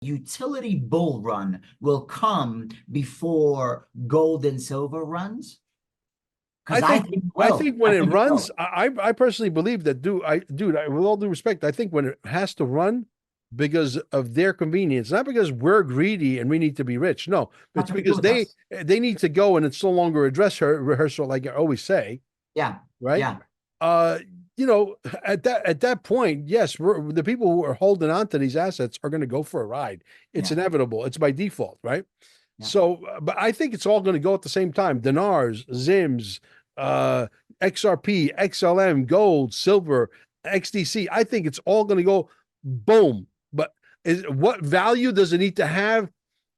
utility bull run will come before gold and silver runs? Because I think it I will. think when I it think it runs, will. I personally believe that with all due respect, I think when it has to run because of their convenience, not because we're greedy and we need to be rich. No, it's Nothing to do because with us. they need to go and it's no longer a dress rehearsal, like I always say, Yeah. right? Yeah. Uh, at that point, yes, the people who are holding on to these assets are going to go for a ride. It's Yeah. inevitable. It's by default, right? Yeah. So, but I think it's all going to go at the same time. Dinars, Zims, uh, XRP, XLM, gold, silver, XDC. I think it's all going to go boom. But what value does it need to have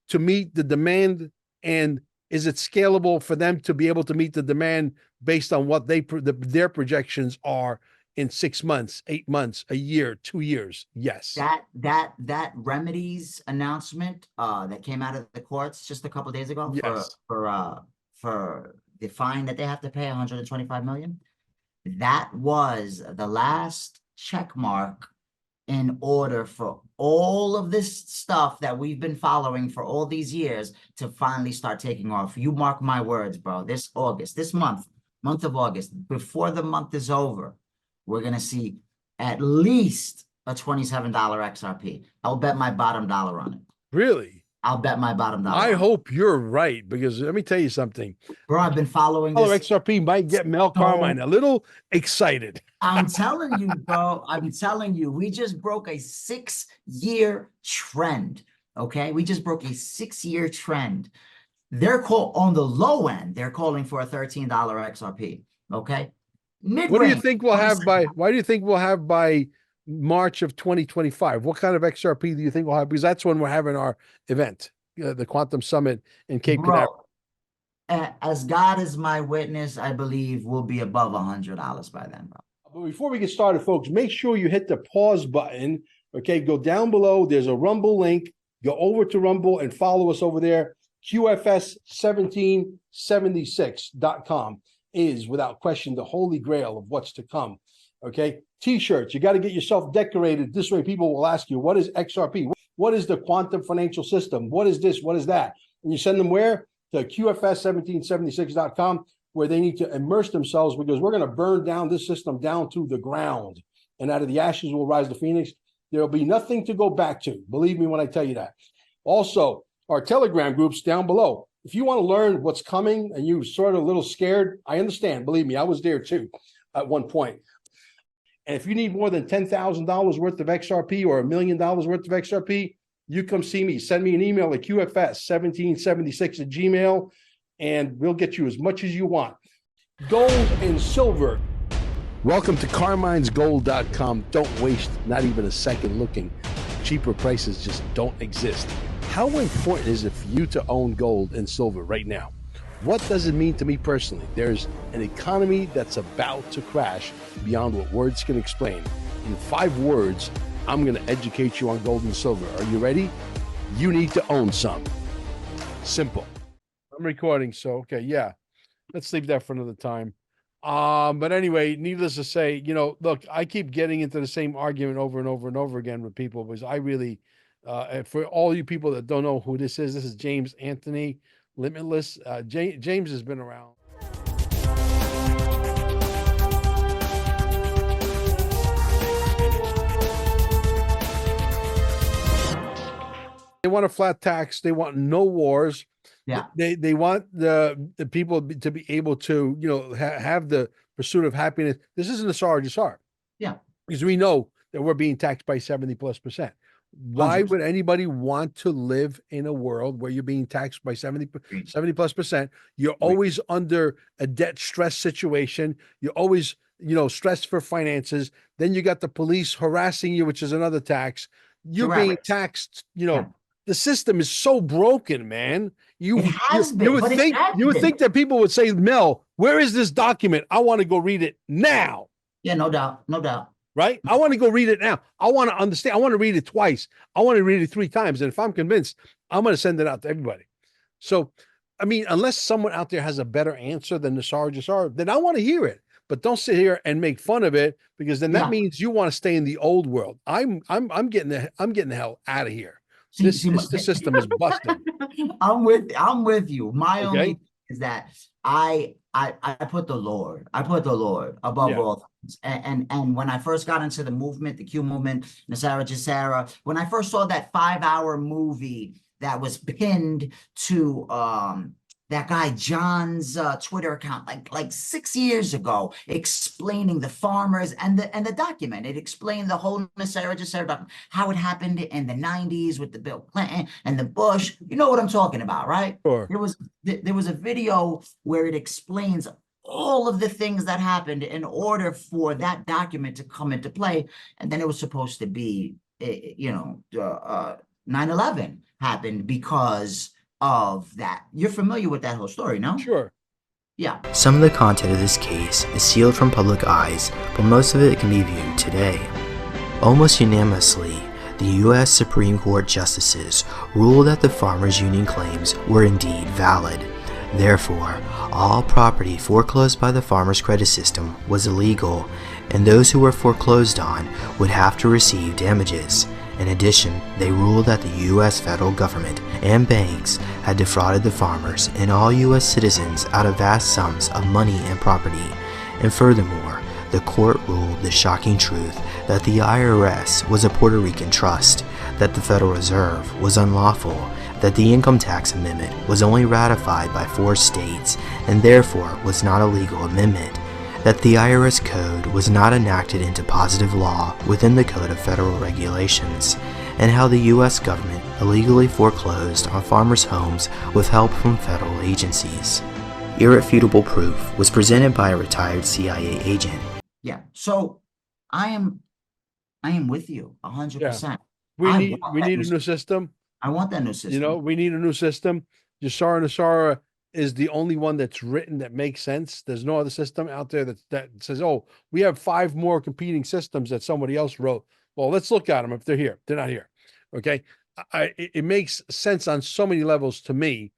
to meet the demand? And is it scalable for them to be able to meet the demand based on what their projections are in 6 months, 8 months, a year, 2 years? Yes. That remedies announcement that came out of the courts just a couple of days ago Yes. for the fine that they have to pay 125 million. That was the last check mark in order for all of this stuff that we've been following for all these years to finally start taking off. You mark my words, bro. This August, this month of August, before the month is over, we're going to see at least a $27 XRP. I'll bet my bottom dollar on it. Really? I'll bet my bottom dollar I on it. hope you're right because let me tell you something. Bro, I've been following Dollar this. XRP might get Mel Carmine a little excited. I'm telling you, bro. I'm telling you, we just broke a 6-year trend. Okay. We just broke a 6-year trend. They're on the low end, they're calling for a $13 XRP. Okay. What do you Mid-range, think we'll have 27. why do you think we'll have by March of 2025? What kind of XRP do you think we'll have? Because that's when we're having our event, the Quantum Summit in Cape Canaveral. Bro, as God is my witness, I believe we'll be above $100 by then, bro. But before we get started, folks, make sure you hit the pause button. Okay, go down below. There's a Rumble link. Go over to Rumble and follow us over there. QFS1776.com is without question the holy grail of what's to come. Okay, t-shirts. You got to get yourself decorated. This way, people will ask you, what is XRP? What is the quantum financial system? What is this? What is that? And you send them where? To QFS1776.com, where they need to immerse themselves because we're going to burn down this system down to the ground. And out of the ashes will rise the phoenix. There'll be nothing to go back to. Believe me when I tell you that. Also, our Telegram groups down below. If you want to learn what's coming and you're sort of a little scared, I understand. Believe me, I was there too at one point. And if you need more than $10,000 worth of XRP or $1 million worth of XRP, you come see me. Send me an email at QFS1776@gmail, and we'll get you as much as you want. Gold and silver. Welcome to CarminesGold.com. Don't waste not even a second looking. Cheaper prices just don't exist. How important is it for you to own gold and silver right now? What does it mean to me personally? There's an economy that's about to crash beyond what words can explain. In 5 words, I'm going to educate you on gold and silver. Are you ready? You need to own some. Simple. I'm recording, so okay, yeah. Let's leave that for another time. But anyway, needless to say, look, I keep getting into the same argument over and over and over again with people because I really, for all you people that don't know who this is James Anthony Limitless. James has been around. They want a flat tax. They want no wars. Yeah. They want the people to be able to, have the pursuit of happiness. This isn't a Nesara. Yeah. Because we know that we're being taxed by 70+%. Why 100%. would anybody want to live in a world where you're being taxed by 70+%? You're always under a debt stress situation. You're always, stressed for finances. Then you got the police harassing you, which is another tax. You're being taxed, Yeah. The system is so broken, man. It has been, you would think that people would say, Mel, where is this document? I want to go read it now. Yeah, no doubt. No doubt. Right? I want to go read it now. I want to understand. I want to read it twice. I want to read it 3 times. And if I'm convinced, I'm going to send it out to everybody. So, I mean, unless someone out there has a better answer than Nesara, then I want to hear it. But don't sit here and make fun of it because then that means you want to stay in the old world. I'm getting the hell out of here. The system is busted. I'm with you. My only Okay. thing is that I put the Lord. I put the Lord above Yeah. all things. And when I first got into the movement, the Q movement, Nesara, when I first saw that 5-hour movie that was pinned to that guy John's Twitter account like 6 years ago, explaining the farmers and the document. It explained the whole Nesara document, how it happened in the 90s with the Bill Clinton and the Bush. You know what I'm talking about, right? Sure. There was a video where it explains all of the things that happened in order for that document to come into play. And then it was supposed to be, 9/11 happened because of that. You're familiar with that whole story, no? Sure. Yeah. Some of the content of this case is sealed from public eyes, but most of it can be viewed today. Almost unanimously, the U.S. Supreme Court justices ruled that the Farmers Union claims were indeed valid. Therefore, all property foreclosed by the Farmers Credit System was illegal, and those who were foreclosed on would have to receive damages. In addition, they ruled that the U.S. federal government and banks had defrauded the farmers and all U.S. citizens out of vast sums of money and property. And furthermore, the court ruled the shocking truth that the IRS was a Puerto Rican trust, that the Federal Reserve was unlawful, that the income tax amendment was only ratified by 4 states and therefore was not a legal amendment, that the IRS code was not enacted into positive law within the Code of Federal Regulations, and how the U.S. government illegally foreclosed on farmers' homes with help from federal agencies. Irrefutable proof was presented by a retired CIA agent. Yeah. So I am with you 100%. We need a new system. I want that new system. We need a new system. Nesara is the only one that's written that makes sense. There's no other system out there that says, oh, we have 5 more competing systems that somebody else wrote. Well, let's look at them if they're here. They're not here. Okay. It makes sense on so many levels to me,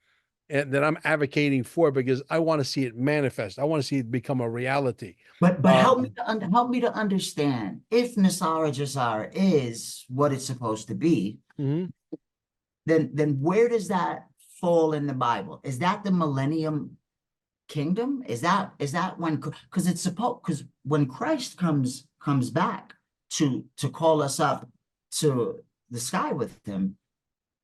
and that I'm advocating for, because I want to see it manifest. I want to see it become a reality. But help me to understand, if Nesara is what it's supposed to be, Mm-hmm. then where does that fall in the Bible? Is that the millennium kingdom? Is that when, because when Christ comes back to call us up to the sky with him,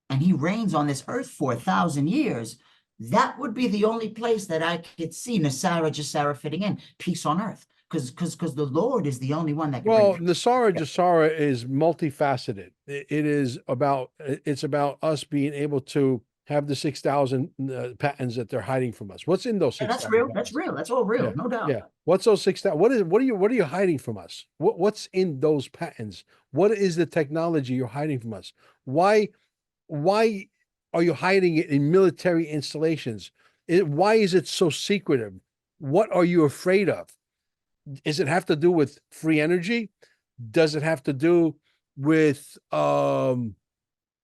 and he reigns on this earth for 1,000 years, that would be the only place that I could see Nesara fitting in, peace on earth, because the Lord is the only one that can Well, bring. Nesara is multifaceted. It's about us being able to have the 6,000 patents that they're hiding from us. What's in those 6,000? That's real. That's real. That's all real. Yeah. No doubt. Yeah. What's those 6,000? What are you hiding from us? What's in those patents? What is the technology you're hiding from us? Why are you hiding it in military installations? Why is it so secretive? What are you afraid of? Does it have to do with free energy? Does it have to do with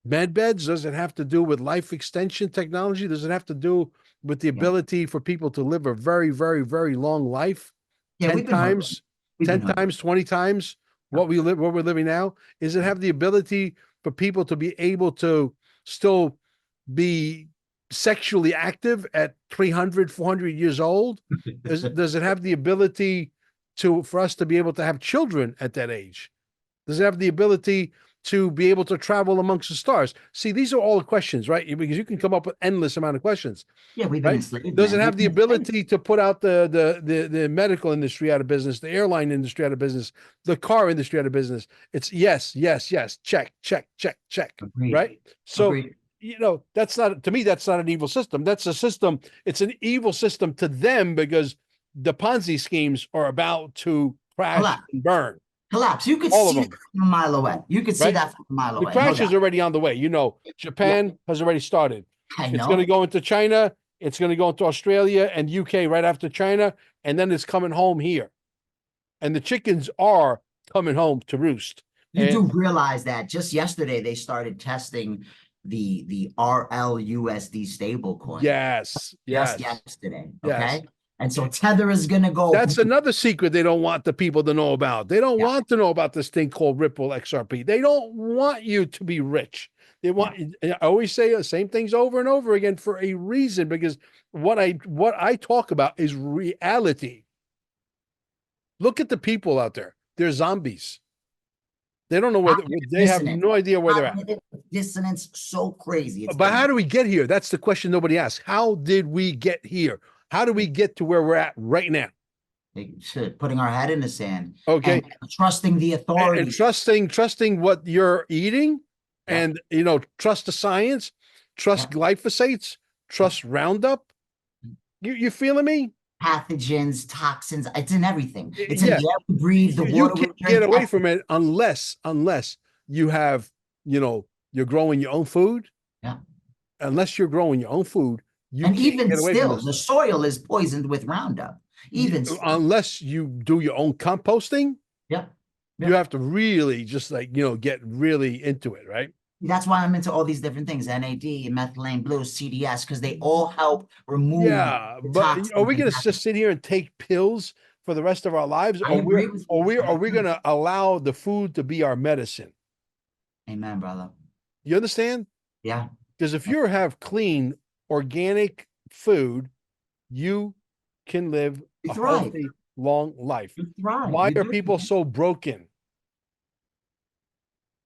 med beds? Does it have to do with life extension technology? Does it have to do with the ability for people to live a very, very, very long life? Yeah, 10 times, 20 times what we're living now? Does it have the ability for people to be able to still be sexually active at 300, 400 years old? Does it have the ability for us to be able to have children at that age? Does it have the ability to be able to travel amongst the stars? See, these are all the questions, right? Because you can come up with endless amount of questions. Yeah, we've been enslaved. Does it have the ability to put out the medical industry out of business, the airline industry out of business, the car industry out of business? It's yes, check, Agreed. right? So, Agreed. that's not, to me, that's not an evil system. That's a system. It's an evil system to them because the Ponzi schemes are about to crash and burn. Collapse. You could All see that from a mile away. You could see that from a mile away. The crash is already on the way. Japan has already started. I know. It's going to go into China. It's going to go into Australia and UK right after China. And then it's coming home here. And the chickens are coming home to roost. You do realize that just yesterday they started testing the RLUSD stable coin. Yes. Just yesterday. Okay. Yes. And so Tether is going to go. That's another secret they don't want the people to know about. They don't want to know about this thing called Ripple XRP. They don't want you to be rich. They want. I always say the same things over and over again for a reason, because what I talk about is reality. Look at the people out there. They're zombies. They don't know where they have no idea where they're at. Dissonance so crazy. But how do we get here? That's the question nobody asks. How did we get here? How do we get to where we're at right now? Putting our head in the sand. Okay. And trusting the authorities. And trusting what you're eating, and trust the science, trust glyphosates, trust Roundup. You feeling me? Pathogens, toxins, it's in everything. It's in the air we breathe, the water we drink. You can't get away from it unless you have, you're growing your own food. Yeah. Unless you're growing your own food, and even still, the soil is poisoned with Roundup. Even unless you do your own composting. Yeah. You have to really just get really into it, right? That's why I'm into all these different things, NAD, methylene blue, CDS, because they all help remove. Yeah, but are we going to just sit here and take pills for the rest of our lives? Are we going to allow the food to be our medicine? Amen, brother. You understand? Yeah. Because if you have clean, organic food, you can live a healthy, long life. Why are people so broken?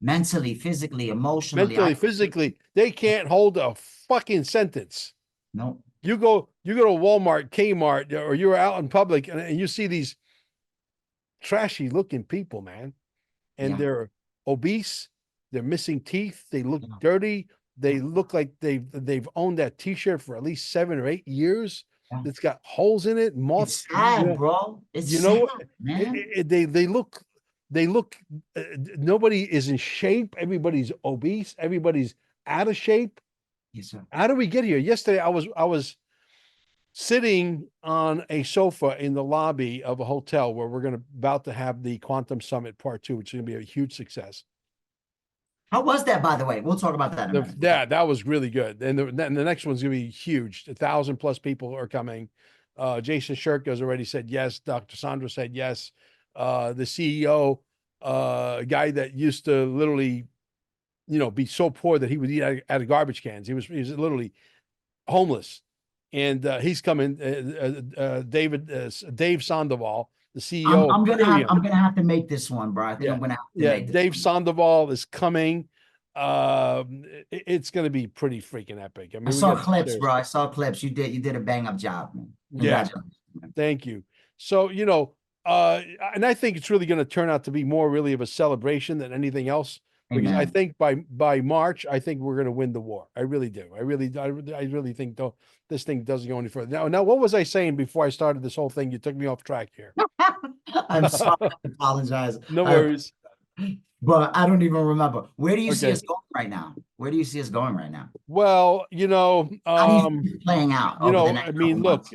Mentally, physically, emotionally. Physically, they can't hold a fucking sentence. No. You go to Walmart, Kmart, or you're out in public, and you see these trashy looking people, man. And they're obese, they're missing teeth, they look dirty, they look like they've owned that t-shirt for at least 7 or 8 years. It's got holes in it, moths. It's sad, bro. It's sad, man. They look, nobody is in shape. Everybody's obese. Everybody's out of shape. Yes, sir. How do we get here? Yesterday, I was sitting on a sofa in the lobby of a hotel where we're about to have the Quantum Summit Part 2, which is going to be a huge success. How was that, by the way? We'll talk about that in a minute. Yeah, that was really good. And the next one's going to be huge. 1,000+ people are coming. Jason Shirk has already said yes. Dr. Sandra said yes. The CEO, guy that used to literally, be so poor that he would eat out of garbage cans. He was literally homeless, and he's coming. Dave Sandoval, the CEO. I'm gonna have to make this one, bro. I think I'm gonna have to make this Dave Sandoval is coming. It's gonna be pretty freaking epic. I mean, I saw clips, bro. I saw clips. You did a bang up job, man. Congratulations, man. Thank you. So and I think it's really going to turn out to be more really of a celebration than anything else, because I think by March, I think we're going to win the war. I really do. I really think though this thing doesn't go any further. Now, what was I saying before I started this whole thing? You took me off track here. I'm sorry. I apologize. No worries. But I don't even remember. Where do you see us going right now? Where do you see us going right now? Well, how do you see it playing out? I mean, look,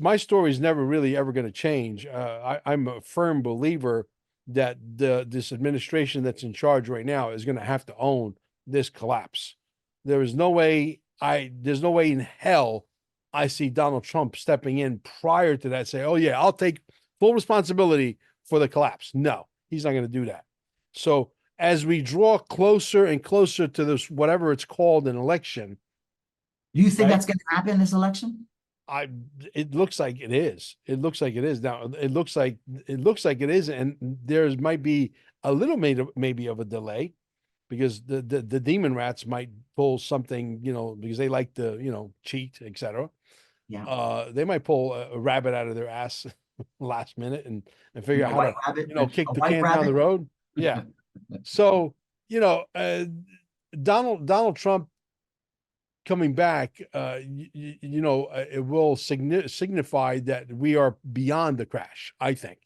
my story is never really ever going to change. I'm a firm believer that this administration that's in charge right now is going to have to own this collapse. There's no way in hell I see Donald Trump stepping in prior to that, say, "Oh yeah, I'll take full responsibility for the collapse." No, he's not going to do that. So as we draw closer and closer to this, whatever it's called, an election. Do you think that's going to happen in this election? It looks like it is. It looks like it is now. It looks like it is, and there might be a little maybe of a delay, because the demon rats might pull something, because they like to, cheat, etc. Yeah. They might pull a rabbit out of their ass last minute and figure out how to, kick the can down the road. Yeah. So, Donald Trump coming back, it will signify that we are beyond the crash, I think.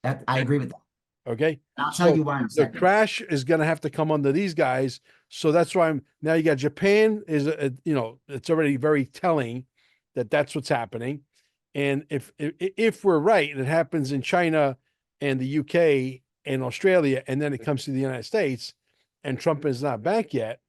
I agree with that. Okay. I'll tell you why in a second. The crash is going to have to come under these guys. So that's why now you got Japan it's already very telling that that's what's happening. And if we're right, and it happens in China and the UK and Australia, and then it comes to the United States, and Trump is not back yet,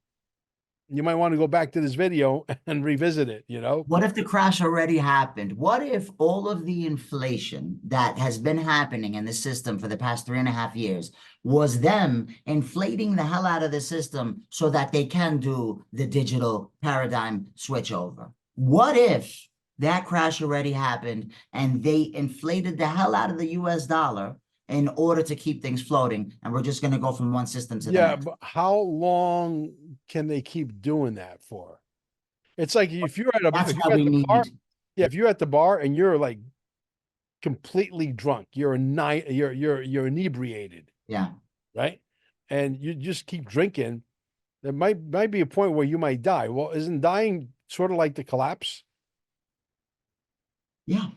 you might want to go back to this video and revisit it, you know? What if the crash already happened? What if all of the inflation that has been happening in the system for the past 3.5 years was them inflating the hell out of the system so that they can do the digital paradigm switch over? What if that crash already happened and they inflated the hell out of the US dollar in order to keep things floating, and we're just going to go from one system to the Yeah, next? but how long can they keep doing that for? It's like if you're at a That's if why you're at we the bar, need. yeah, if you're at the bar and you're like completely drunk, you're you're inebriated, Yeah. right? And you just keep drinking, there might be a point where you might die. Well, isn't dying sort of like the collapse Yeah.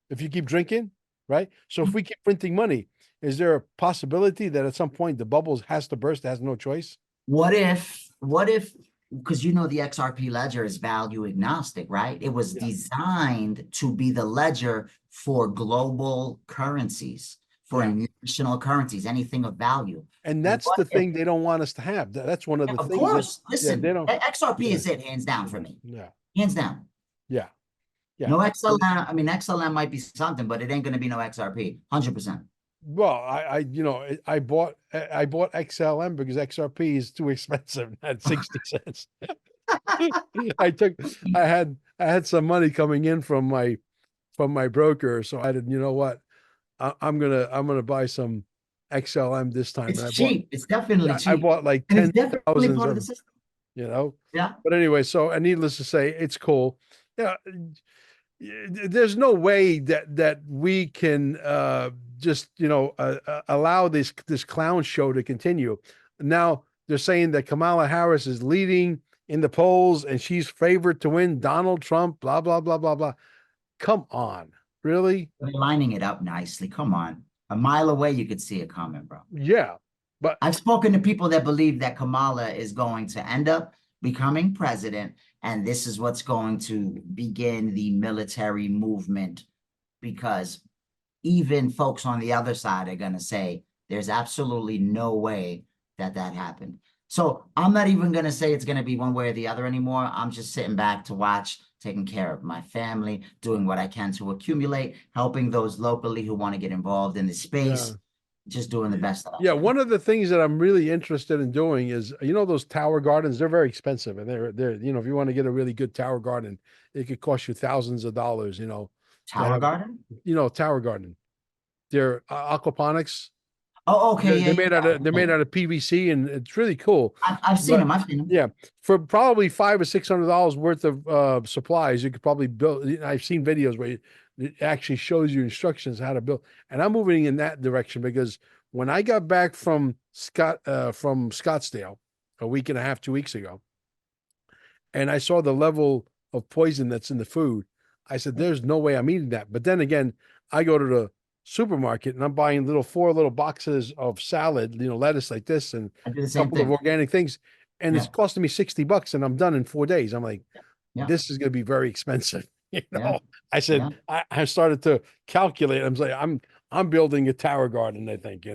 if you keep drinking, right? So if we keep printing money, is there a possibility that at some point the bubbles has to burst, has no choice? What if, because the XRP ledger is value agnostic, right? It was Yeah. designed to be the ledger for global currencies, for Yeah. national currencies, anything of value. And that's What the if, thing they don't want us to have. That's one of the of things that, course, yeah, they listen, don't, XRP yeah, is it, hands down for me. yeah, Hands down. yeah, yeah. No XLM, I mean, XLM might be something, but it ain't going to be no XRP, 100%. Well, I bought XLM because XRP is too expensive at 60 cents. I had some money coming in from my broker, so I did, you know what? I'm gonna buy some XLM this time. And It's cheap. It's definitely I cheap. bought like And it's definitely 10,000 part of the of, system. you know. Yeah. But anyway, so and needless to say, it's cool. Yeah, there's no way that we can just allow this clown show to continue. Now they're saying that Kamala Harris is leading in the polls and she's favored to win Donald Trump, blah blah blah blah blah. Come on, really? They're lining it up nicely. Come on. A mile away, you could see it coming, bro. Yeah, but I've spoken to people that believe that Kamala is going to end up becoming president, and this is what's going to begin the military movement, because even folks on the other side are going to say there's absolutely no way that happened. So I'm not even going to say it's going to be one way or the other anymore. I'm just sitting back to watch, taking care of my family, doing what I can to accumulate, helping those locally who want to get involved in the space, yeah. just doing the best that I Yeah, can. one of the things that I'm really interested in doing is, those tower gardens, they're very expensive. And they're, if you want to get a really good tower garden, it could cost you thousands of dollars, to Tower have, garden? tower garden. They're aquaponics. Oh, okay. They're Yeah, made out of PVC, and it's really cool. I've seen But them. I've seen them. yeah, for probably $500 or $600 worth of supplies, you could probably build. I've seen videos where it actually shows you instructions how to build, and I'm moving in that direction because when I got back from Scottsdale a week and a half, 2 weeks ago, and I saw the level of poison that's in the food, I said, "There's no way I'm eating that." But then again, I go to the supermarket and I'm buying four little boxes of salad, lettuce like this, and I do the a same couple of thing. organic things, and Yeah. it's costing me $60, and I'm done in 4 days. I'm like, Yeah. this is going to be very expensive. Yeah. I said, Yeah. I started to calculate. I'm like, I'm building a tower garden, I think,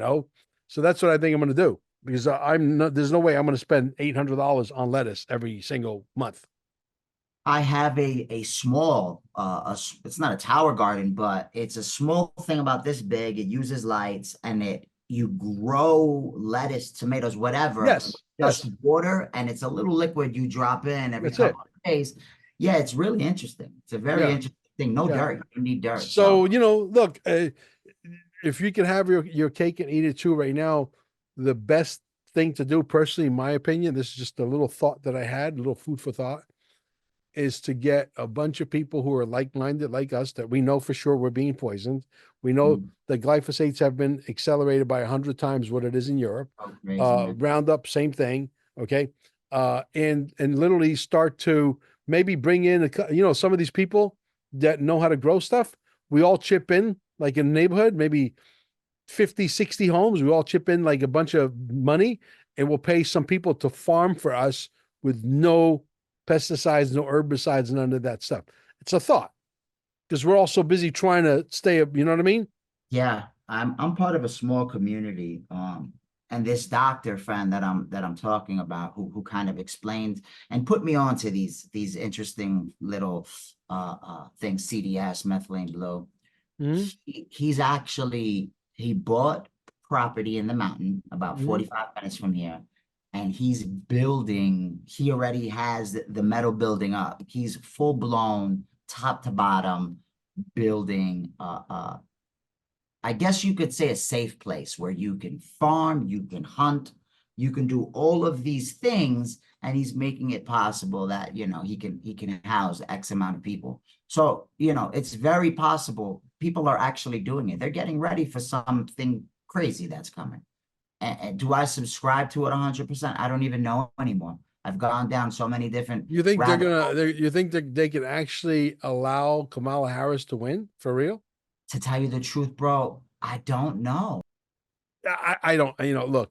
so that's what I think I'm going to do, because there's no way I'm going to spend $800 on lettuce every single month. I have a small, it's not a tower garden, but it's a small thing about this big. It uses lights, and you grow lettuce, tomatoes, whatever, Yes. just water, and it's a little liquid you drop in every That's it. couple of days. Yeah, it's really interesting. It's a very Yeah. interesting thing. No Yeah. dirt. You need dirt. So, look, if you can have your cake and eat it too right now, the best thing to do, personally, in my opinion, this is just a little thought that I had, a little food for thought, is to get a bunch of people who are like-minded like us, that we know for sure we're being poisoned. We know that glyphosates have been accelerated by 100 times what it is in Europe. Oh, crazy, man. Roundup, same thing. Okay. And literally start to maybe bring in, some of these people that know how to grow stuff. We all chip in, like in the neighborhood, maybe 50, 60 homes. We all chip in like a bunch of money, and we'll pay some people to farm for us with no pesticides, no herbicides, none of that stuff. It's a thought, because we're all so busy trying to stay up. You know what I mean? Yeah, I'm part of a small community. And this doctor friend that I'm talking about, who kind of explained and put me on to these interesting little things, CDS, methylene blue. Mhm. He bought property in the mountain about Mhm. 45 minutes from here, and he already has the metal building up. He's full blown top to bottom building I guess you could say a safe place where you can farm, you can hunt, you can do all of these things, and he's making it possible that he can house X amount of people. So it's very possible people are actually doing it. They're getting ready for something crazy that's coming. And do I subscribe to it 100%? I don't even know anymore. I've gone down so many different You think they're rabbit holes. gonna? You think they can actually allow Kamala Harris to win for real? To tell you the truth, bro, I don't know. I don't. Look,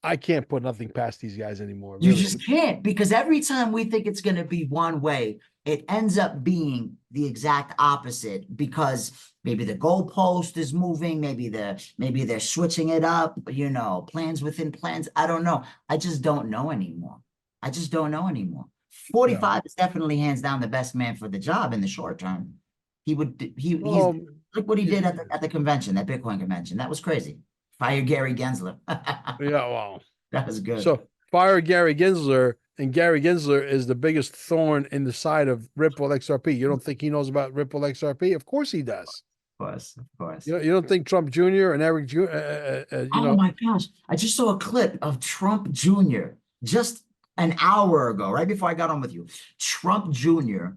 I can't put nothing past these guys anymore. You Really. just can't, because every time we think it's going to be one way, it ends up being the exact opposite, because maybe the goalpost is moving, maybe they're switching it up, plans within plans. I don't know. I just don't know anymore. I just don't know anymore. 45 is definitely hands down the best man for the job in the short term. He's look what he did at the convention, that Bitcoin convention. That was crazy. Fire Gary Gensler. Yeah, well, That was good. so fire Gary Gensler, and Gary Gensler is the biggest thorn in the side of Ripple XRP. You don't think he knows about Ripple XRP? Of course he does. Of course. You don't think Trump Jr. and Eric Jr. Oh my gosh. I just saw a clip of Trump Jr. just an hour ago, right before I got on with you. Trump Jr.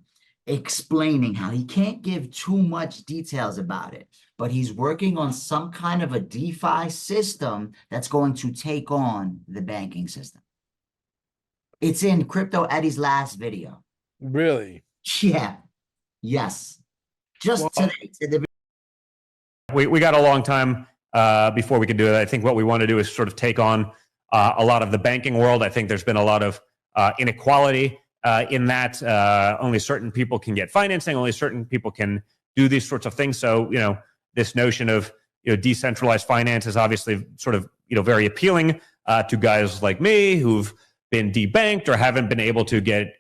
explaining how he can't give too much details about it, but he's working on some kind of a DeFi system that's going to take on the banking system. It's in Crypto Eddie's last video. Really? Yeah. Yes. Just today. We got a long time before we could do it. I think what we want to do is sort of take on a lot of the banking world. I think there's been a lot of inequality in that only certain people can get financing, only certain people can do these sorts of things. So, this notion of decentralized finance is obviously sort of very appealing to guys like me who've been debanked or haven't been able to get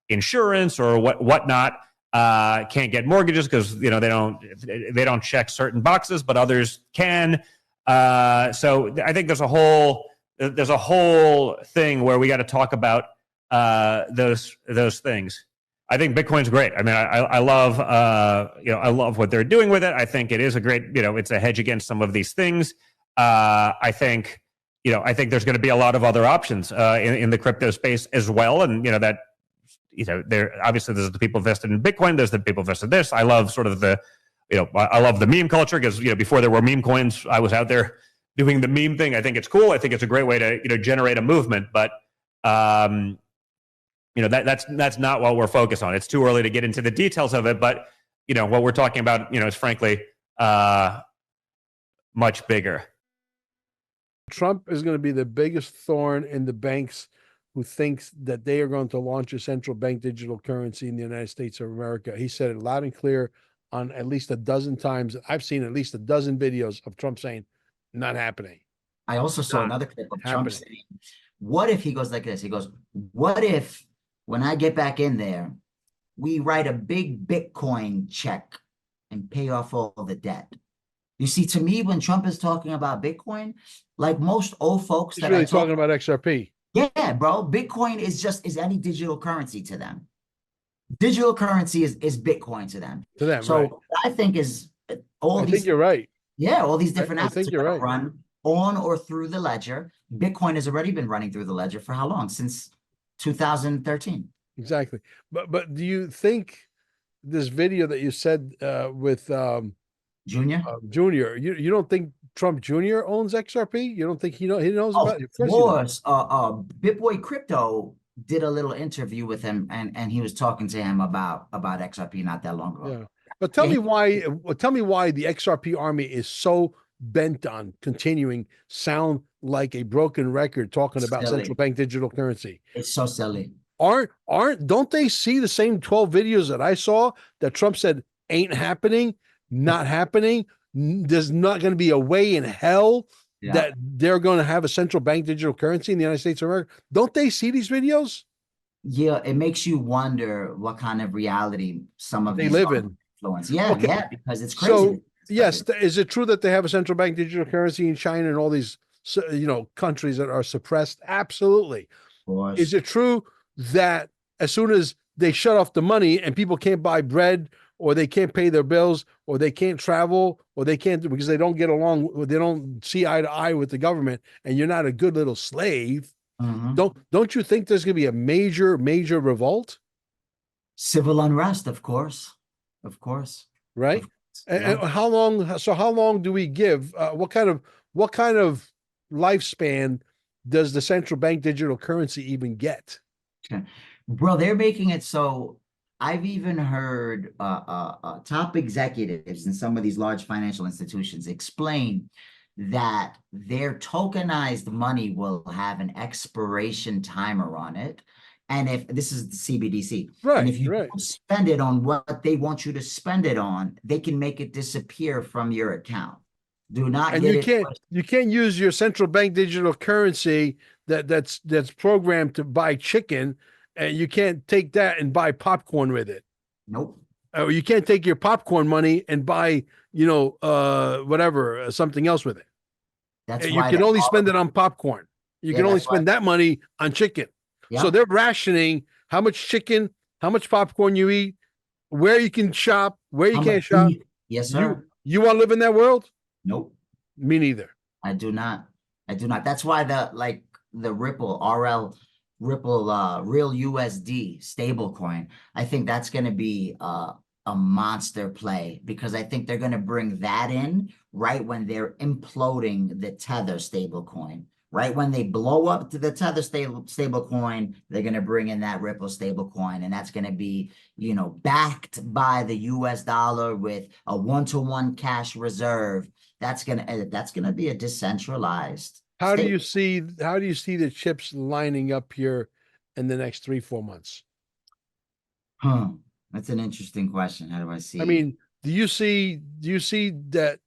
insurance or whatnot. Can't get mortgages because they don't check certain boxes, but others can. So I think there's a whole thing where we got to talk about those things. I think Bitcoin's great. I mean, I love I love what they're doing with it. I think it is a great it's a hedge against some of these things. I think there's going to be a lot of other options in the crypto space as well, and that. There obviously there's the people invested in Bitcoin. There's the people invested in this. I love sort of I love the meme culture because before there were meme coins, I was out there doing the meme thing. I think it's cool. I think it's a great way to generate a movement. But that's not what we're focused on. It's too early to get into the details of it. But what we're talking about is frankly much bigger. Trump is going to be the biggest thorn in the banks who thinks that they are going to launch a central bank digital currency in the United States of America. He said it loud and clear on at least a dozen times. I've seen at least a dozen videos of Trump saying, not happening. I also saw another clip of Trump saying, what if, he goes like this, he goes, what if when I get back in there, we write a big Bitcoin check and pay off all the debt? You see, to me, when Trump is talking about Bitcoin, like most old folks, he's really talking about XRP. Yeah, bro. Bitcoin is any digital currency to them. Digital currency is Bitcoin to them. So right. I think I think you're right. Yeah, all these different assets are right. Run on or through the ledger. Bitcoin has already been running through the ledger for how long? Since 2013. Exactly. But do you think this video that you said with Junior? Junior, you don't think Trump Jr. owns XRP? You don't think he knows about it? Of course. BitBoy Crypto did a little interview with him, and he was talking to him about XRP not that long ago. Yeah. But tell me why the XRP army is so bent on continuing sound like a broken record talking about central bank digital currency. It's so silly. Don't they see the same 12 videos that I saw that Trump said ain't happening, not happening? There's not going to be a way in hell that they're going to have a central bank digital currency in the United States of America? Don't they see these videos? Yeah, it makes you wonder what kind of reality some of They these live are in. influence. Yeah, Okay. yeah, because it's So, crazy. yes, is it true that they have a central bank digital currency in China and all these, countries that are suppressed? Absolutely. Of course. Is it true that as soon as they shut off the money and people can't buy bread, or they can't pay their bills, or they can't travel, or they can't because they don't get along, or they don't see eye to eye with the government, and you're not a good little slave? Mhm. Don't you think there's going to be a major revolt? Civil unrest, of course. Of course. Right? Of course. And Yeah. how long? So how long do we give? What kind of lifespan does the central bank digital currency even get? Okay. Bro, they're making it so I've even heard top executives in some of these large financial institutions explain that their tokenized money will have an expiration timer on it. And if this is the CBDC, and if you Right. don't spend it on what they want you to spend it on, they can make it disappear from your account. Do not And get you can't use your central bank digital currency that's programmed to buy chicken, and you can't take that and buy popcorn with it. Nope. Or you can't take your popcorn money and buy, whatever, something else with it. That's You why can only spend it on popcorn. You can only that's why. spend that money on chicken. So Yeah. they're rationing how much chicken, how much popcorn you eat, where you can shop, where you How can't much shop. beef? Yes, sir. You want to live in that world? Nope. Me neither. I do not. I do not. That's why the Ripple real USD stable coin, I think that's going to be a monster play, because I think they're going to bring that in right when they're imploding the Tether stable coin. Right when they blow up to the Tether stable coin, they're going to bring in that Ripple stable coin, and that's going to be, backed by the US dollar with a 1-to-1 cash reserve. That's gonna be a decentralized How do you state. see the chips lining up here in the next 3-4 months? That's an interesting question. How do I see? I mean, do you see that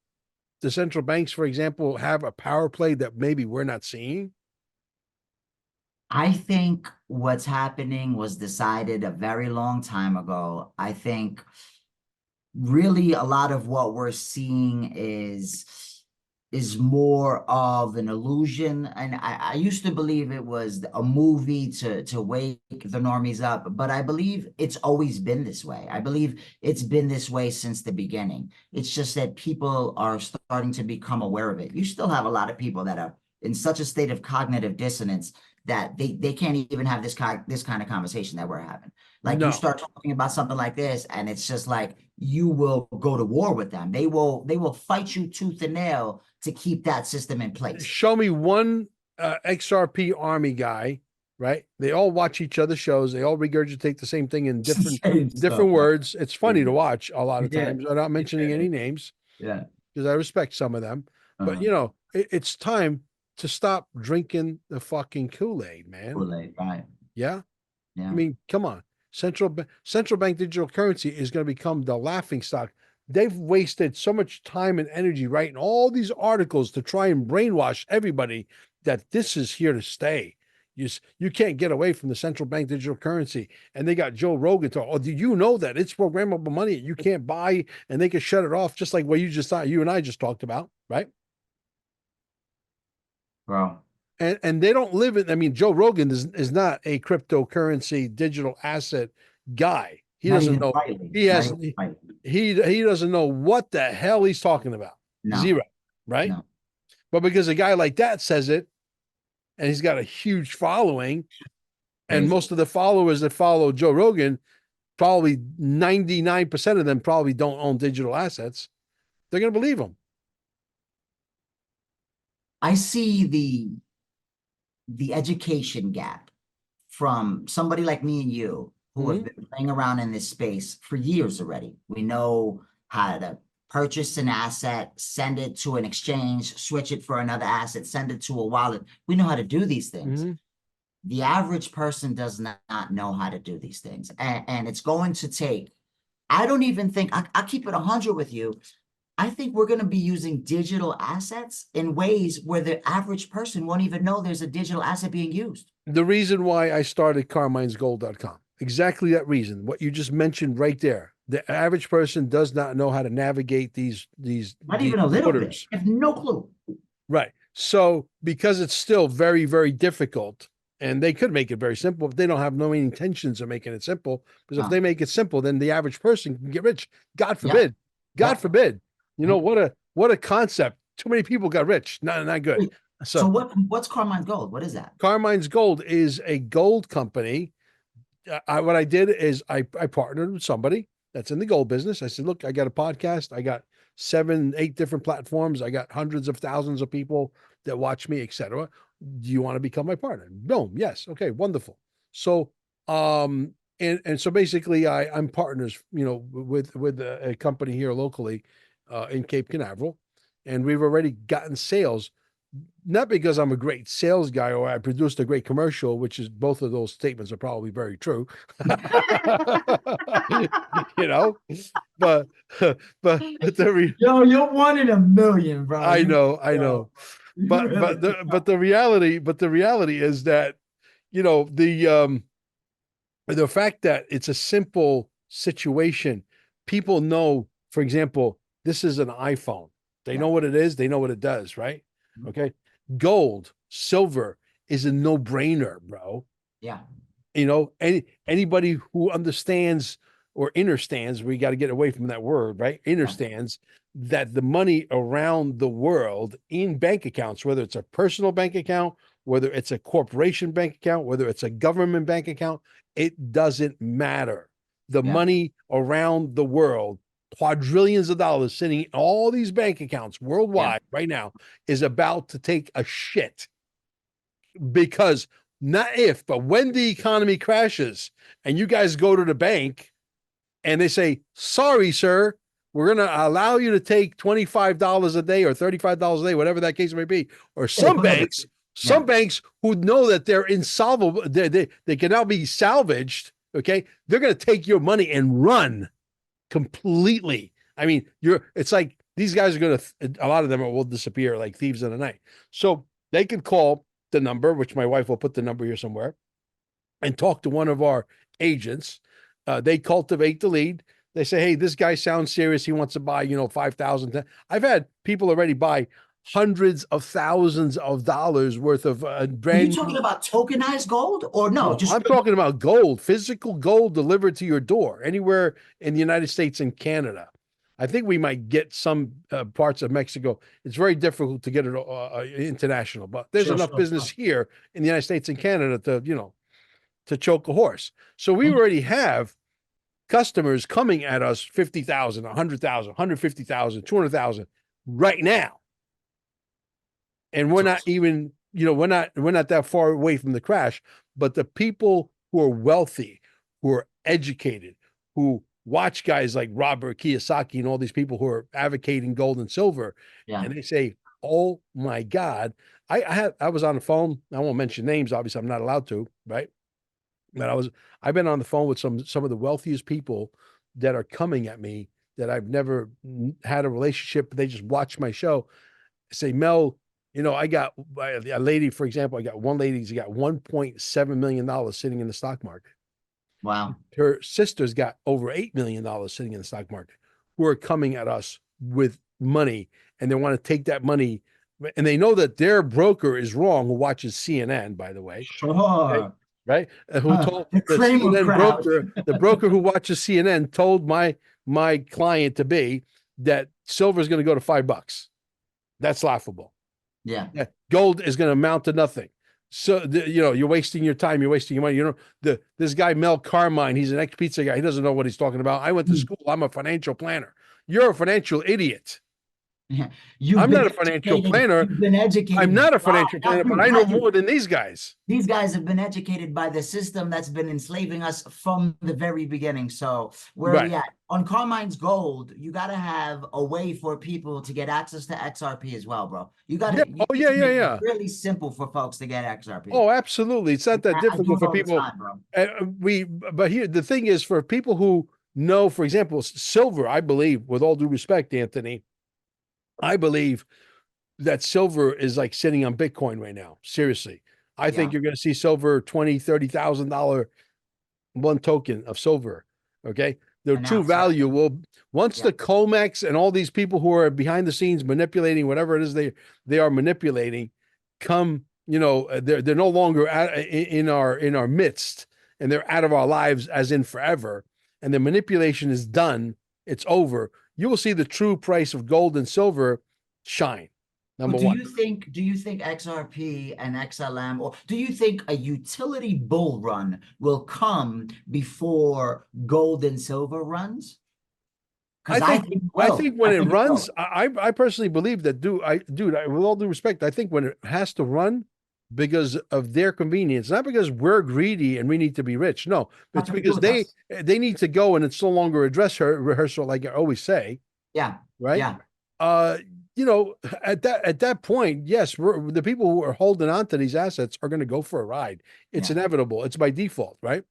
the central banks, for example, have a power play that maybe we're not seeing? I think what's happening was decided a very long time ago. I think really a lot of what we're seeing is more of an illusion. And I used to believe it was a movie to wake the normies up, but I believe it's always been this way. I believe it's been this way since the beginning. It's just that people are starting to become aware of it. You still have a lot of people that are in such a state of cognitive dissonance that they can't even have this kind of conversation that we're having. Like, you start talking about something like this, and it's just like you will go to war with them. They will fight you tooth and nail to keep that system in place. Show me one XRP army guy, right? They all watch each other's shows. They all regurgitate the same thing in different words. It's funny to watch a lot of times. I'm not mentioning any names. Yeah. Because I respect some of them. But it's time to stop drinking the fucking Kool-Aid, man. Kool-Aid, right? Yeah. Yeah. I mean, come on. Central bank digital currency is going to become the laughing stock. They've wasted so much time and energy writing all these articles to try and brainwash everybody that this is here to stay. You can't get away from the central bank digital currency. And they got Joe Rogan talking. Oh, do you know that it's programmable money you can't buy, and they can shut it off, just like what you and I just talked about, right? Bro. And they don't live in. I mean, Joe Rogan is not a cryptocurrency digital asset guy. He doesn't know. He doesn't know what the hell he's talking about. No. Zero, right? No. But because a guy like that says it, and he's got a huge following, and most of the followers that follow Joe Rogan, probably 99% of them probably don't own digital assets. They're going to believe him. I see the education gap from somebody like me and you who have been playing around in this space for years already. We know how to purchase an asset, send it to an exchange, switch it for another asset, send it to a wallet. We know how to do these things. The average person does not know how to do these things. And it's going to take, I don't even think, I'll keep it 100 with you. I think we're going to be using digital assets in ways where the average person won't even know there's a digital asset being used. The reason why I started Carmine'sGold.com, exactly that reason, what you just mentioned right there. The average person does not know how to navigate these Not even a little bit. orders. I have no clue. Right. So because it's still very, very difficult, and they could make it very simple, but they don't have no intentions of making it simple. Because if they make it simple, then the average person can get rich. God forbid. God forbid. You know, what a concept. Too many people got rich. Not good. Wait, so what's Carmine's Gold? What is that? Carmine's Gold is a gold company. What I did is I partnered with somebody that's in the gold business. I said, look, I got a podcast. I got 7, 8 different platforms. I got hundreds of thousands of people that watch me, etc. Do you want to become my partner? Boom. Yes. Okay. Wonderful. So, and so basically I'm partners, you know, with a company here locally, in Cape Canaveral, and we've already gotten sales, not because I'm a great sales guy or I produced a great commercial, which is both of those statements are probably very true. You know, but Yo, you're 1 in a million, bro. I know. But Really the reality is that, you know, the fact that it's a simple situation, people know, for example, this is an iPhone. They know what it is, they know what it does, right? Okay. Gold, silver is a no-brainer, bro. Yeah. You know, anybody who understands or understands, we got to get away from that word, right? Understands that the money around the world in bank accounts, whether it's a personal bank account, whether it's a corporation bank account, whether it's a government bank account, it doesn't matter. The money around the world, quadrillions of dollars sitting in all these bank accounts worldwide right now, is about to take a shit. Because not if, but when the economy crashes and you guys go to the bank and they say, sorry, sir, we're going to allow you to take $25 a day or $35 a day, whatever that case may be. Or some banks who know that they're insolvable, they can now be salvaged. Okay. They're going to take your money and run completely. I mean, it's like these guys are going to, a lot of them will disappear like thieves in the night. So they can call the number, which my wife will put the number here somewhere, and talk to one of our agents. They cultivate the lead. They say, hey, this guy sounds serious. He wants to buy, you know, 5,000. I've had people already buy hundreds of thousands of dollars worth of brand. Are you talking about tokenized gold or no? Just I'm talking about gold, physical gold delivered to your door anywhere in the United States and Canada. I think we might get some parts of Mexico. It's very difficult to get it international, but there's enough business here in the United States and Canada to, you know, to choke a horse. So we already have customers coming at us 50,000, 100,000, 150,000, 200,000 right now. And we're not even, you know, we're not that far away from the crash, but the people who are wealthy, who are educated, who watch guys like Robert Kiyosaki and all these people who are advocating gold and silver, and they say, oh my God, I was on the phone. I won't mention names, obviously I'm not allowed to, right? But I've been on the phone with some of the wealthiest people that are coming at me that I've never had a relationship. They just watch my show. Say, Mel, you know, I got a lady, for example, I got one lady who's got $1.7 million sitting in the stock market. Wow. Her sister's got over $8 million sitting in the stock market, who are coming at us with money, and they want to take that money, and they know that their broker is wrong, who watches CNN, by the way. Sure. Right? Who told the CNN broker, the broker who watches CNN told my client to be that silver is going to go to $5. That's laughable. Yeah. Gold is going to amount to nothing. So, you know, you're wasting your time. You're wasting your money. You know, this guy, Mel Carmine, he's an ex-pizza guy. He doesn't know what he's talking about. I went to school. I'm a financial planner. You're a financial idiot. Yeah. I'm not a financial planner. You've been educated. I'm not a financial planner, but I know more than these guys. These guys have been educated by the system that's been enslaving us from the very beginning. So where are we at? On Carmine's Gold, you got to have a way for people to get access to XRP as well, bro. You got to. Yeah. Really simple for folks to get XRP. Oh, absolutely. It's not that difficult for people. But here, the thing is, for people who know, for example, silver, I believe, with all due respect, Anthony, I believe that silver is like sitting on Bitcoin right now. Seriously. I think Yeah. you're going to see silver $20,000, $30,000 one token of silver. Okay. Their And true now, so I value think, will, once yeah, the COMEX and all these people who are behind the scenes manipulating whatever it is they are manipulating come, they're no longer in our midst, and they're out of our lives as in forever, and the manipulation is done, it's over. You will see the true price of gold and silver shine. well, Number one. do you think XRP and XLM, or do you think a utility bull run will come before gold and silver runs? I Because I think think it I will. think when I it think it runs, will. I personally believe that with all due respect, I think when it has to run because of their convenience, not because we're greedy and we need to be rich. No, it's Nothing to do because with us. they need to go, and it's no longer a dress rehearsal like I always say, Yeah. right? Yeah. Uh, at that point, yes, the people who are holding on to these assets are going to go for a ride. It's Yeah. inevitable. It's by default, right?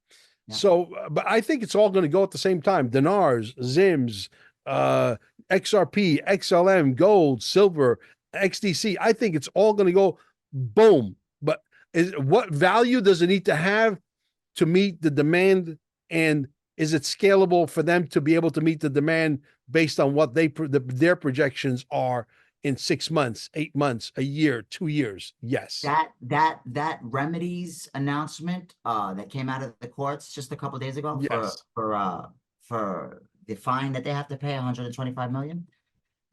Yeah. So, but I think it's all going to go at the same time. Dinars, Zims, uh, XRP, XLM, gold, silver, XDC. I think it's all going to go boom. But what value does it need to have to meet the demand? And is it scalable for them to be able to meet the demand based on what their projections are in 6 months, 8 months, a year, 2 years? Yes. That remedies announcement that came out of the courts just a couple of days ago Yes. for the fine that they have to pay 125 million.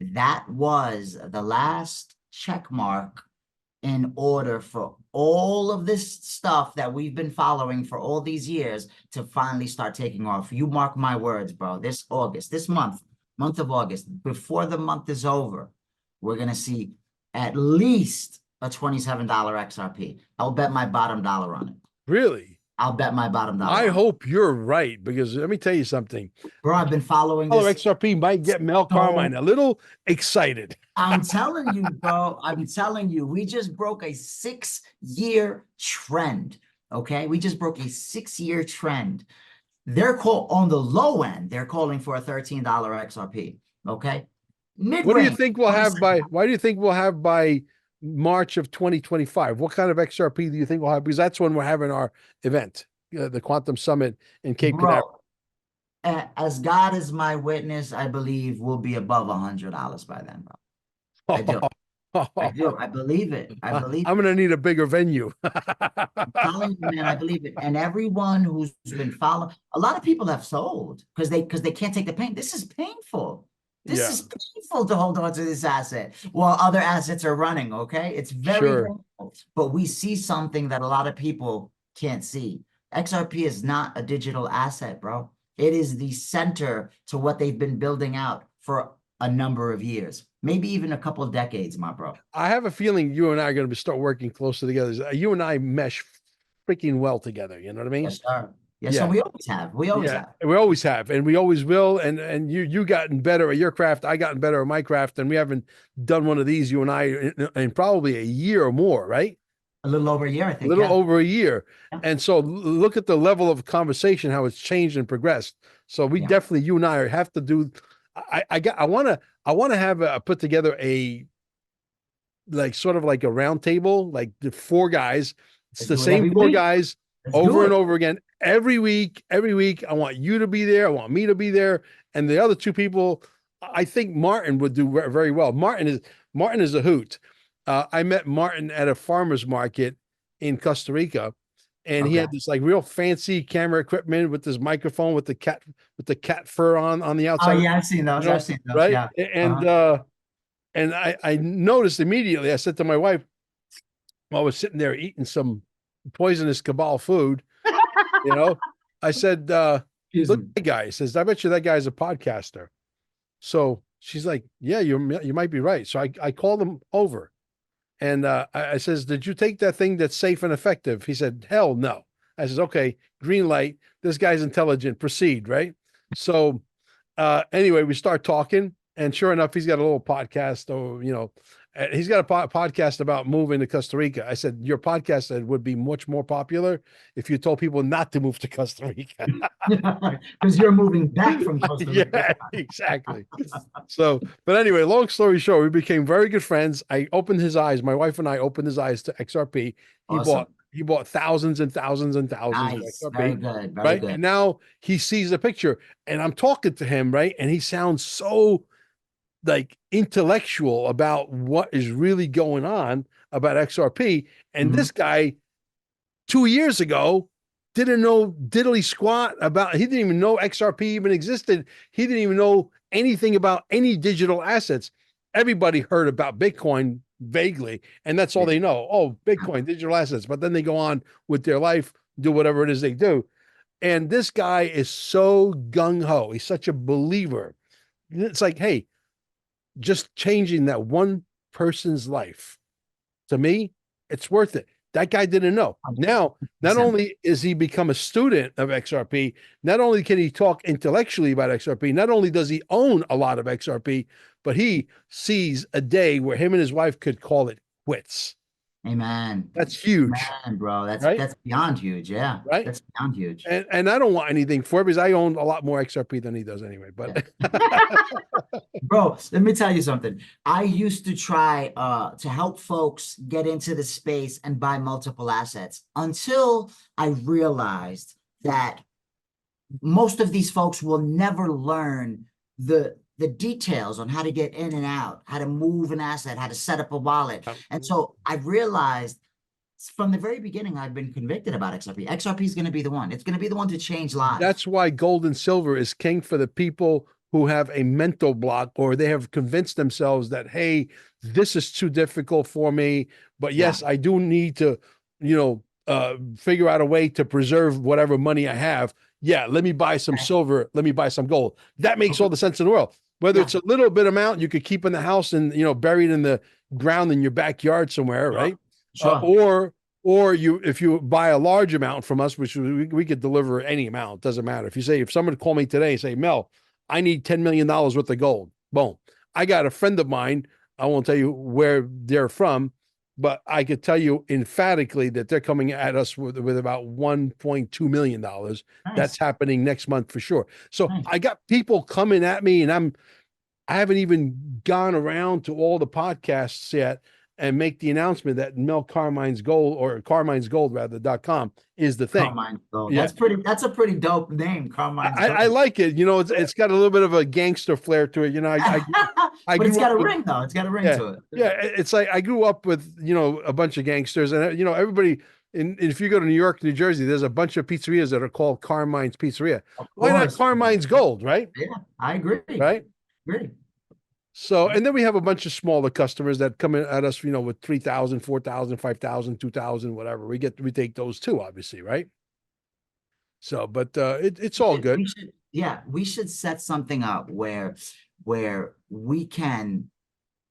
That was the last check mark in order for all of this stuff that we've been following for all these years to finally start taking off. You mark my words, bro. This August, this month of August, before the month is over, we're gonna see at least a $27 XRP. I'll bet my bottom dollar on it. Really? I'll bet my bottom dollar I on it. hope you're right, because let me tell you something. Bro, I've been following Dollar this. XRP might get Mel Carmine a little excited. I'm telling you, bro. I'm telling you, we just broke a 6-year trend. Okay. We just broke a 6-year trend. They're on the low end, they're calling for a $13 XRP. Okay. Mid What do you range. think we'll have why do you think we'll have by March of 2025? What kind of XRP do you think we'll have? Because that's when we're having our event, the Quantum Summit in Cape Canaveral. Bro, as God is my witness, I believe we'll be above $100 by then, bro. I do. I do. I believe it. I believe I'm going to need a bigger venue. I'm telling you, man, I believe it. And everyone who's been following, a lot of people have sold because they can't take the pain. This is painful. This is painful to hold on to this asset while other assets are running. Okay. It's very painful. But we see something that a lot of people can't see. XRP is not a digital asset, bro. It is the center to what they've been building out for a number of years, maybe even a couple of decades, my bro. I have a feeling you and I are going to start working closer together. You and I mesh freaking well together. You know what I mean? Yes, sir. Yes, so we always have. We always have. We always have, and we always will. And you gotten better at your craft. I gotten better at my craft, and we haven't done one of these, you and I, in probably a year or more, right? A little over a year, I think. A little over a year. Yeah. And so look at the level of conversation, how it's changed and progressed. So we definitely, you and I have to do. I want to have put together a, like, sort of like a round table, like the 4 guys. It's the same 4 guys over and over again every week. Every week, I want you to be there. I want me to be there, and the other 2 people. I think Martin would do very well. Martin is a hoot. I met Martin at a farmer's market in Costa Rica, and he had this like real fancy camera equipment with this microphone with the cat fur on the outside. Oh yeah, I've seen those. I've seen those. Right? Yeah. And I noticed immediately. I said to my wife, while I was sitting there eating some poisonous cabal food, I said, "Look at that guy." He says, "I bet you that guy's a podcaster." So she's like, "Yeah, you might be right." So I called him over. And I says, "Did you take that thing that's safe and effective?" He said, "Hell no." I says, "Okay, green light. This guy's intelligent. Proceed." Right. So anyway, we start talking, and sure enough, he's got a little podcast, He's got a podcast about moving to Costa Rica. I said, your podcast said would be much more popular if you told people not to move to Costa Rica. Because you're moving back from Costa Rica. Yeah, exactly. So, but anyway, long story short, we became very good friends. I opened his eyes. My wife and I opened his eyes to XRP. Awesome. He bought thousands and thousands and thousands Nice. of XRP. Very good. Very Right. good. And now he sees the picture and I'm talking to him, right? And he sounds so like intellectual about what is really going on about XRP. And Mhm. this guy 2 years ago didn't know diddly squat about, he didn't even know XRP even existed. He didn't even know anything about any digital assets. Everybody heard about Bitcoin vaguely, and that's all they know. Oh, Bitcoin, digital assets. But then they go on with their life, do whatever it is they do. And this guy is so gung-ho. He's such a believer. It's like, hey, just changing that one person's life, to me, it's worth it. That guy didn't know. Now, not only is he become a student of XRP, not only can he talk intellectually about XRP, not only does he own a lot of XRP, but he sees a day where him and his wife could call it quits. Amen. That's huge. Man, bro. That's right? that's beyond huge. Yeah. Right? That's beyond huge. And I don't want anything for it because I own a lot more XRP than he does anyway. But Bro, let me tell you something. I used to try to help folks get into the space and buy multiple assets until I realized that most of these folks will never learn the details on how to get in and out, how to move an asset, how to set up a wallet. And so I realized from the very beginning, I've been convicted about XRP. XRP is going to be the one. It's going to be the one to change lives. that's why gold and silver is king for the people who have a mental block or they have convinced themselves that, hey, this is too difficult for me. But yes, I do need to, figure out a way to preserve whatever money I have. Yeah, let me buy some silver. Let me buy some gold. That makes all the sense in the world. Whether it's a little bit amount you could keep in the house and, buried in the ground in your backyard somewhere, right? Sure. Or if you buy a large amount from us, which we could deliver any amount, doesn't matter. If someone call me today and say, Mel, I need $10 million worth of gold. Boom. I got a friend of mine. I won't tell you where they're from, but I could tell you emphatically that they're coming at us with about $1.2 million. Nice. That's happening next month for sure. So I got people coming at me and I haven't even gone around to all the podcasts yet and make the announcement that Mel Carmine's Gold or Carmine's Gold rather.com is the thing. Carmine's Gold. Yeah. That's a pretty dope name, Carmine's Gold. I like it. It's got a little bit of a gangster flair to it. But it's got a ring though. It's got a ring to it. Yeah. It's like I grew up with, a bunch of gangsters and, everybody if you go to New York, New Jersey, there's a bunch of pizzerias that are called Carmine's Pizzeria. Why not Carmine's Gold, right? Yeah, I agree. Right? Agree. So, and then we have a bunch of smaller customers that come in at us, with 3,000, 4,000, 5,000, 2,000, whatever. We take those too, obviously. Right. So, but it's all good. We should set something up where we can,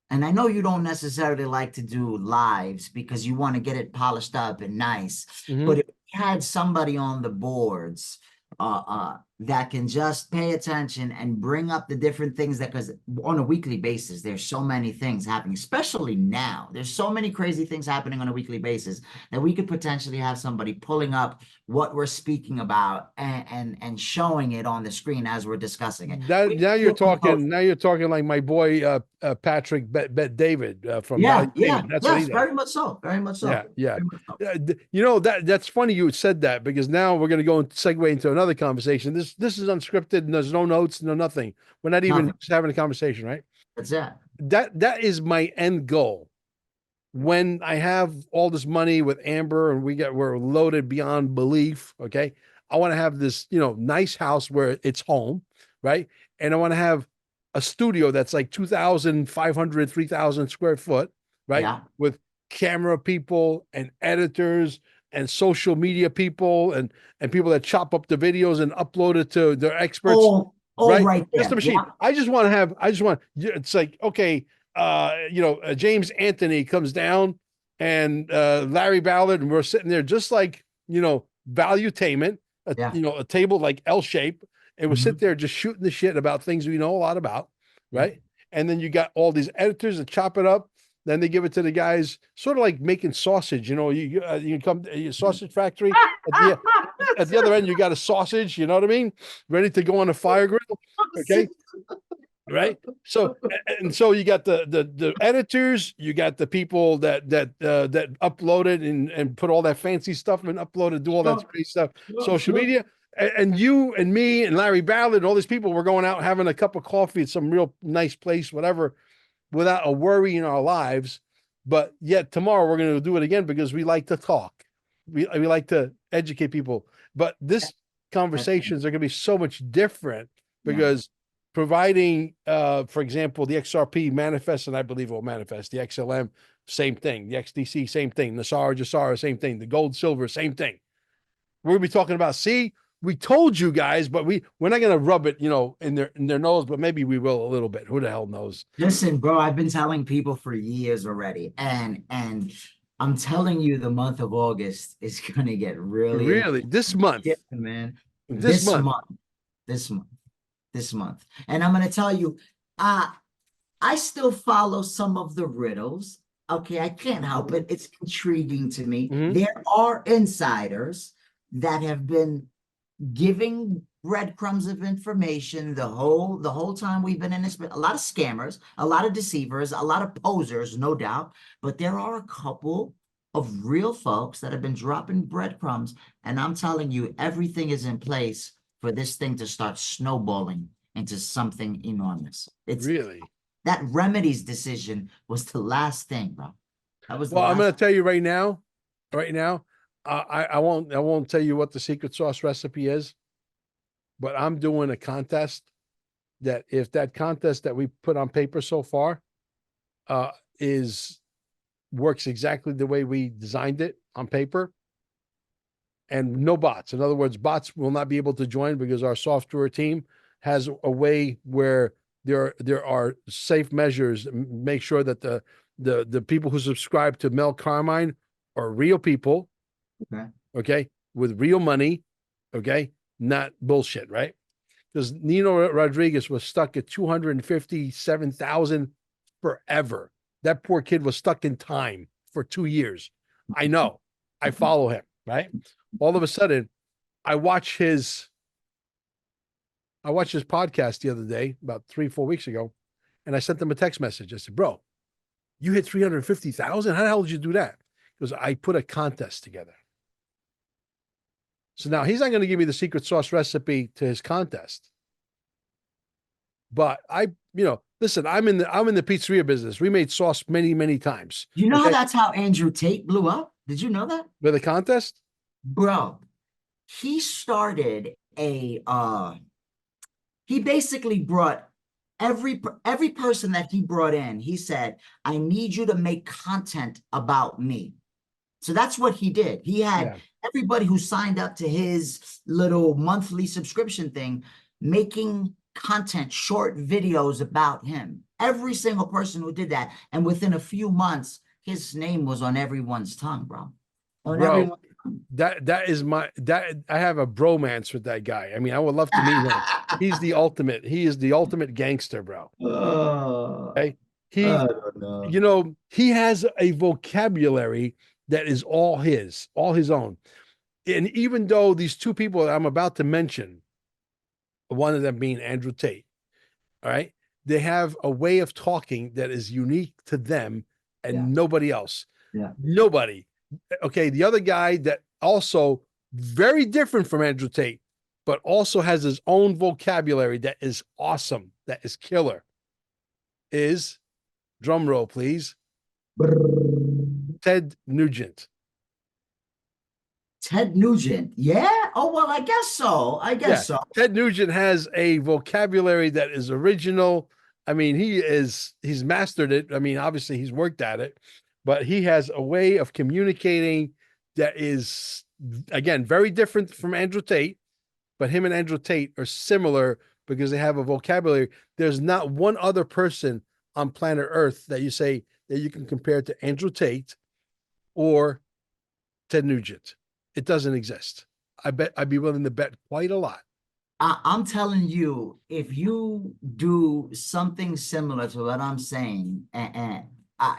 and I know you don't necessarily like to do lives because you want to get it polished up and nice, but if we had somebody on the boards that can just pay attention and bring up the different things because on a weekly basis, there's so many things happening, especially now. There's so many crazy things happening on a weekly basis that we could potentially have somebody pulling up what we're speaking about and showing it on the screen as we're discussing it. Now you're talking like my boy Patrick Bet David from That's very much so. Yeah. That's funny you said that because now we're going to go and segue into another conversation. This is unscripted and there's no notes, no nothing. We're not even just having a conversation, right? That's it. That is my end goal. When I have all this money with Amber and we're loaded beyond belief, okay? I want to have this, nice house where it's home, right? And I want to have a studio that's like 2,500, 3,000 square foot, right? Yeah. With camera people and editors and social media people and people that chop up the videos and upload it to their experts. Right there. Just the machine. Yeah. It's like, okay, James Anthony comes down and Larry Ballard, and we're sitting there just like, Valuetainment, a table like L shape, and we'll sit there just shooting the shit about things we know a lot about, right? And then you got all these editors that chop it up, Then they give it to the guys, sort of like making sausage. You come to a sausage factory at the other end. You got a sausage. You know what I mean? Ready to go on a fire grill. Okay. Right. So so you got the editors, you got the people that uploaded and put all that fancy stuff and uploaded, do all that crazy stuff, social media, and you and me and Larry Ballard and all these people were going out having a cup of coffee at some real nice place, whatever, without a worry in our lives. But yet tomorrow we're going to do it again because we like to talk, we like to educate people. But this conversations are going to be so much different because providing, for example, the XRP manifest, and I believe it will manifest, the XLM, same thing, the XDC, same thing, Nesara, Jasara, same thing, the gold, silver, same thing. We're gonna be talking about, see, we told you guys, but we're not gonna rub it, in their nose, but maybe we will a little bit. Who the hell knows? Listen, bro, I've been telling people for years already, and I'm telling you, the month of August is gonna get really This month, man. This month. This month. And I'm going to tell you, I still follow some of the riddles. Okay, I can't help it. It's intriguing to me. There are insiders that have been giving breadcrumbs of information the whole time we've been in this. A lot of scammers, a lot of deceivers, a lot of posers, no doubt. But there are a couple of real folks that have been dropping breadcrumbs. And I'm telling you, everything is in place for this thing to start snowballing into something enormous. It's really that remedies decision was the last thing, bro. That was I'm going to tell you right now, I won't tell you what the secret sauce recipe is, but I'm doing a contest that if that contest that we put on paper so far works exactly the way we designed it on paper, and no bots. In other words, bots will not be able to join because our software team has a way where there are safe measures, make sure that the people who subscribe to Mel Carmine are real people, okay, with real money, okay, not bullshit, right? Because Nino Rodriguez was stuck at 257,000 forever. That poor kid was stuck in time for 2 years. I know. I follow him, right? All of a sudden, I watched his podcast the other day, about 3-4 weeks ago, and I sent him a text message. I said, bro, you hit 350,000? How the hell did you do that? Because I put a contest together. So now he's not going to give me the secret sauce recipe to his contest. But listen, I'm in the pizzeria business. We made sauce many, many times. You know, that's how Andrew Tate blew up? Did you know that? With a contest? Bro, he started he basically brought every person that he brought in, he said, I need you to make content about me. So that's what he did. He had everybody who signed up to his little monthly subscription thing making content, short videos about him. Every single person who did that. And within a few months, his name was on everyone's tongue, bro. Bro, that is I have a bromance with that guy. I mean, I would love to meet him. He is the ultimate gangster, bro. Okay. He has a vocabulary that is all his own. And even though these two people that I'm about to mention, one of them being Andrew Tate, all right, they have a way of talking that is unique to them and nobody else. Nobody. Okay, the other guy that also very different from Andrew Tate, but also has his own vocabulary that is awesome, that is killer, is, drum roll please, Ted Nugent. Ted Nugent, yeah? Oh, well, I guess so. So. Ted Nugent has a vocabulary that is original. I mean, he's mastered it. I mean, obviously he's worked at it, but he has a way of communicating that is, again, very different from Andrew Tate, but him and Andrew Tate are similar because they have a vocabulary. There's not one other person on planet Earth that you say that you can compare to Andrew Tate or Ted Nugent. It doesn't exist. I bet I'd be willing to bet quite a lot. I'm telling you, if you do something similar to what I'm saying, and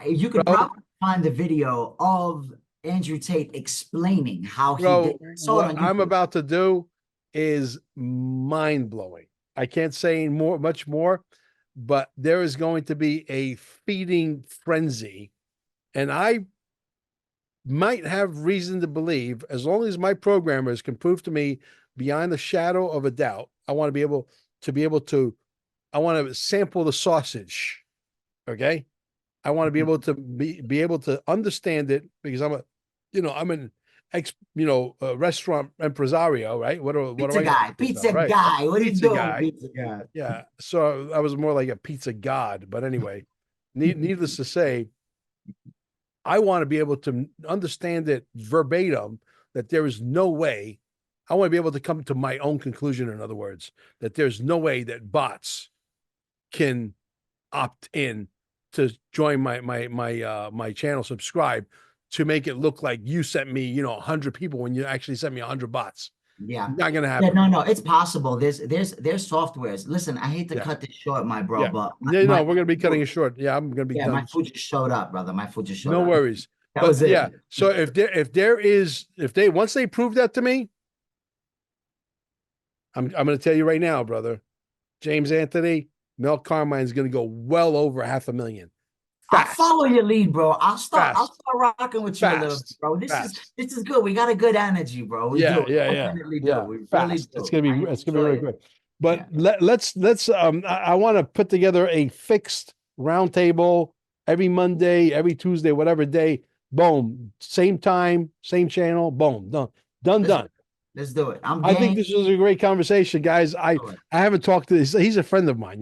You could Bro. probably find the video of Andrew Tate explaining how he Bro, did. Saw it what on I'm YouTube. about to do is mind blowing. I can't say much more, but there is going to be a feeding frenzy, and I might have reason to believe, as long as my programmers can prove to me beyond the shadow of a doubt, I want to be able to I want to sample the sausage. Okay. I want to be able to be able to understand it, because I'm an restaurant impresario, right? What do Pizza I got? guy, pizza Right. guy. What are you Pizza doing, guy. pizza guy? Yeah. So I was more like a pizza god, but anyway, needless to say, I want to be able to understand it verbatim, that there is no way. I want to be able to come to my own conclusion, in other words, that there's no way that bots can opt in to join my channel, subscribe, to make it look like you sent me 100 people when you actually sent me 100 bots. Yeah. Not gonna Yeah, happen. no, it's possible. There's softwares. Listen, I hate to Yeah. cut this short, my bro, Yeah. but No, we're gonna be cutting it short. Yeah, I'm gonna be yeah, done. my food just showed up, brother. My food just showed No up. worries. That But was it. yeah, so if they once they prove that to me, I'm gonna tell you right now, brother, James Anthony, Mel Carmine's gonna go well over 500,000. I'll Fast. follow your lead, bro. I'll start Fast. rocking with you a little bit, Fast. bro. This Fast. is good. We got a good energy, bro. We Yeah, do. yeah, We yeah, definitely do. yeah. We really Fast. do. It's gonna I be enjoy really it. good. But Yeah. let's I want to put together a fixed roundtable every Monday, every Tuesday, whatever day. Boom, same time, same channel. Boom, done. Let's do it. I'm I think game. this was a great conversation, guys. I haven't talked to this. He's a friend of mine.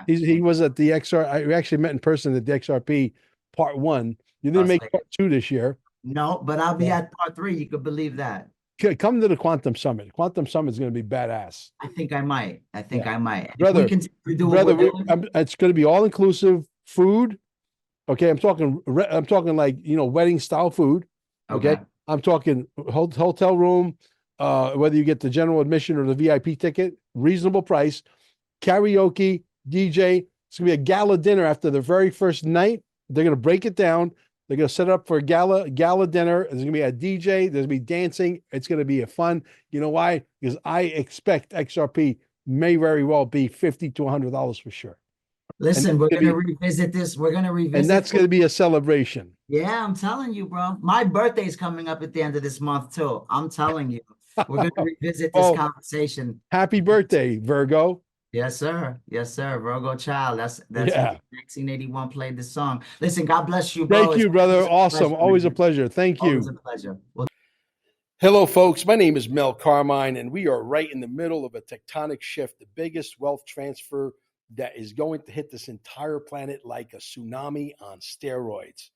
He was at the XR. We actually met in person at the XRP part 1. You didn't make part 2 this year. No, but I'll be at part 3. You could believe that. Come to the Quantum Summit. Quantum Summit is going to be badass. I think I might. Brother, If we continue to do what we're doing, it's going to be all inclusive food. Okay, I'm talking like wedding style food. Okay, I'm talking hotel room. Whether you get the general admission or the VIP ticket, reasonable price. Karaoke, DJ. It's gonna be a gala dinner after the very first night. They're gonna break it down. They're gonna set it up for a gala dinner. There's gonna be a DJ. There's gonna be dancing. It's gonna be a fun. You know why? Because I expect XRP may very well be $50 to $100 for sure. listen, we're gonna revisit this. We're gonna revisit, and that's gonna be a celebration. Yeah, I'm telling you, bro. My birthday's coming up at the end of this month too. I'm telling you, we're gonna revisit this Oh, conversation. Happy birthday, Virgo. Yes, sir. Yes, sir. Virgo child. That's Yeah. 1981 played the song. Listen, God bless you, bro. Thank you, brother. Awesome. Always a pleasure. Thank you. Always a pleasure. Well, hello, folks. My name is Mel Carmine, and we are right in the middle of a tectonic shift, the biggest wealth transfer that is going to hit this entire planet like a tsunami on steroids.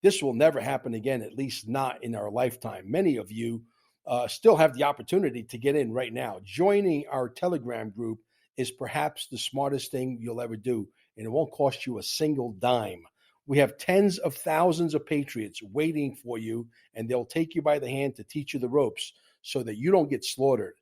This will never happen again, at least not in our lifetime. Many of you still have the opportunity to get in right now. Joining our Telegram group is perhaps the smartest thing you'll ever do, and it won't cost you a single dime. We have tens of thousands of patriots waiting for you, and they'll take you by the hand to teach you the ropes so that you don't get slaughtered.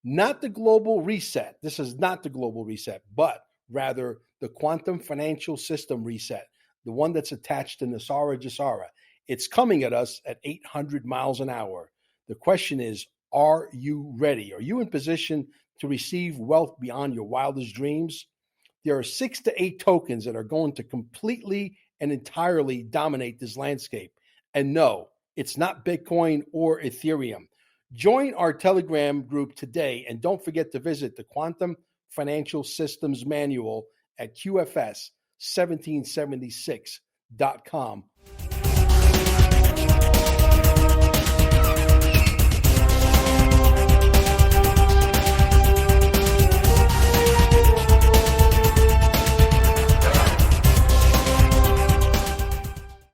Not the global reset. This is not the global reset, but rather the quantum financial system reset, the one that's attached to Nesara. It's coming at us at 800 miles an hour. The question is, are you ready? Are you in position to receive wealth beyond your wildest dreams? There are 6 to 8 tokens that are going to completely and entirely dominate this landscape. And no, it's not Bitcoin or Ethereum. Join our Telegram group today, and don't forget to visit the Quantum Financial Systems Manual at QFS1776.com